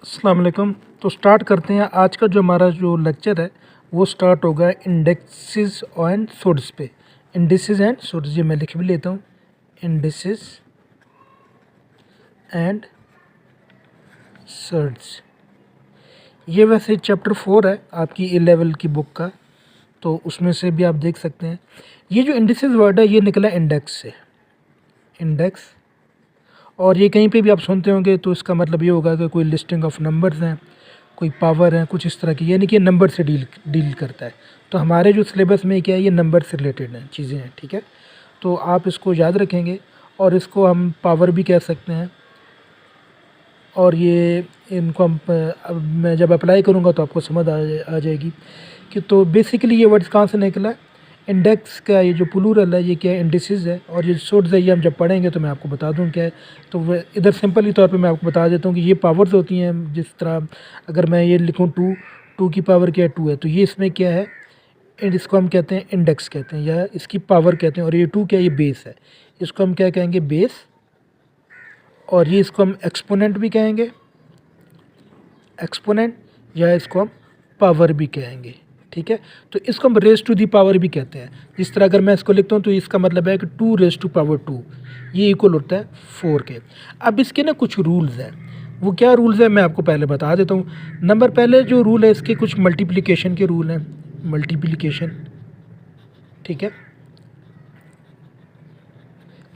अस्सलाम वालेकुम। तो स्टार्ट करते हैं। आज का जो हमारा जो लेक्चर है वो स्टार्ट होगा इंडेक्सेस एंड सोर्स पे। इंडिसेस एंड सोर्स, ये मैं लिख भी लेता हूँ, इंडिसेस एंड सोर्स। ये वैसे चैप्टर 4 है आपकी ए लेवल की बुक का, तो उसमें से भी आप देख सकते हैं। ये जो इंडिसेस वर्ड है ये निकला इंडेक्स से, इंडेक्स। और ये कहीं पे भी आप सुनते होंगे तो इसका मतलब ये होगा कि कोई लिस्टिंग ऑफ नंबर्स हैं, कोई पावर है, कुछ इस तरह की, यानी कि नंबर से डील करता है। तो हमारे जो सिलेबस में क्या है, ये नंबर से रिलेटेड हैं चीज़ें हैं, ठीक है। तो आप इसको याद रखेंगे और इसको हम पावर भी कह सकते हैं। और ये इनको हम अब मैं जब अप्लाई करूँगा तो आपको समझ आ जाएगी कि तो बेसिकली ये वर्ड्स कहाँ से निकला है। इंडेक्स का ये जो प्लूरल है ये क्या है, इंडिसेस है। और ये सोर्स है, ये हम जब पढ़ेंगे तो मैं आपको बता दूं क्या है। तो वह इधर सिंपली तौर पे मैं आपको बता देता हूँ कि ये पावर्स होती हैं। जिस तरह अगर मैं ये लिखूँ टू की पावर क्या है, 2 है, तो ये इसमें क्या है, इसको हम कहते हैं इंडेक्स कहते हैं या इसकी पावर कहते हैं। और ये 2 क्या है, ये बेस है, इसको हम क्या कहेंगे, बेस। और ये इसको हम एक्सपोनेंट भी कहेंगे, एक्सपोनेंट, या इसको हम पावर भी कहेंगे, ठीक है। तो इसको हम रेज टू दी पावर भी कहते हैं। जिस तरह अगर मैं इसको लिखता हूँ तो इसका मतलब है कि 2 रेज टू पावर 2, ये इक्वल होता है 4 के। अब इसके ना कुछ रूल्स हैं, वो क्या रूल्स है मैं आपको पहले बता देता हूँ। नंबर पहले जो रूल है इसके कुछ मल्टीप्लिकेशन के रूल हैं, मल्टीप्लिकेशन, ठीक है।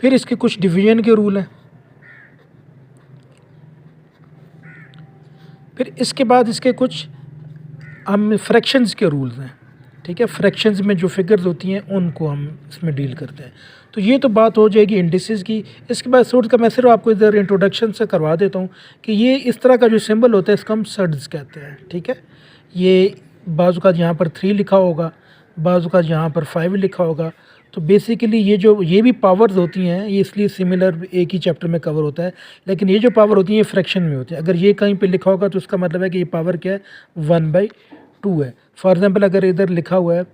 फिर इसके कुछ डिवीजन के रूल हैं। फिर इसके बाद इसके कुछ हम फ्रैक्शंस के रूल्स हैं, ठीक है। फ्रैक्शंस में जो फिगर्स होती हैं उनको हम इसमें डील करते हैं। तो ये तो बात हो जाएगी इंडिसेस की। इसके बाद सोर्स का मैं सिर्फ आपको इधर इंट्रोडक्शन से करवा देता हूँ कि ये इस तरह का जो सिंबल होता है इसको हम सर्ड्स कहते हैं, ठीक है। ये बाजू का यहाँ पर 3 लिखा होगा, बाजू का यहाँ पर 5 लिखा होगा। तो बेसिकली ये भी पावर्स होती हैं, ये इसलिए सिमिलर एक ही चैप्टर में कवर होता है। लेकिन ये जो पावर होती है ये फ्रैक्शन में होती है। अगर ये कहीं पे लिखा होगा तो उसका मतलब है कि ये पावर क्या है, 1/2 है। फॉर एग्जांपल अगर इधर लिखा हुआ है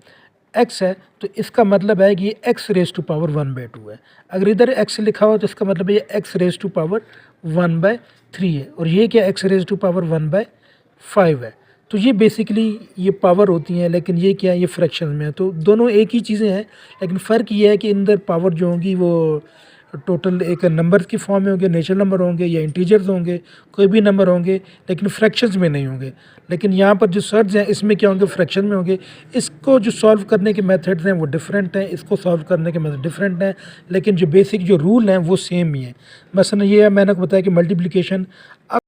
x है तो इसका मतलब है कि ये x रेज टू पावर 1/2 है। अगर इधर x लिखा हुआ तो इसका मतलब है ये x रेज टू पावर 1/3 है। और ये क्या, x रेज टू पावर 1/5 है। तो ये बेसिकली ये पावर होती हैं, लेकिन ये क्या है, ये फ्रैक्शन में है। तो दोनों एक ही चीज़ें हैं, लेकिन फ़र्क ये है कि अंदर पावर जो होंगी वो टोटल एक नंबर की फॉर्म में होंगे, नेचुरल नंबर होंगे या इंटीजर्स होंगे, कोई भी नंबर होंगे, लेकिन फ्रैक्शंस में नहीं होंगे। लेकिन यहाँ पर जो सर्ड्स हैं इसमें क्या होंगे, फ्रैक्शन में होंगे। इसको जो सॉल्व करने के मेथड्स हैं वो डिफरेंट हैं, इसको सॉल्व करने के मेथड डिफरेंट हैं, लेकिन जो बेसिक जो रूल हैं वो सेम ही है। मसलन ये है, मैंने आपको बताया कि मल्टीप्लिकेशन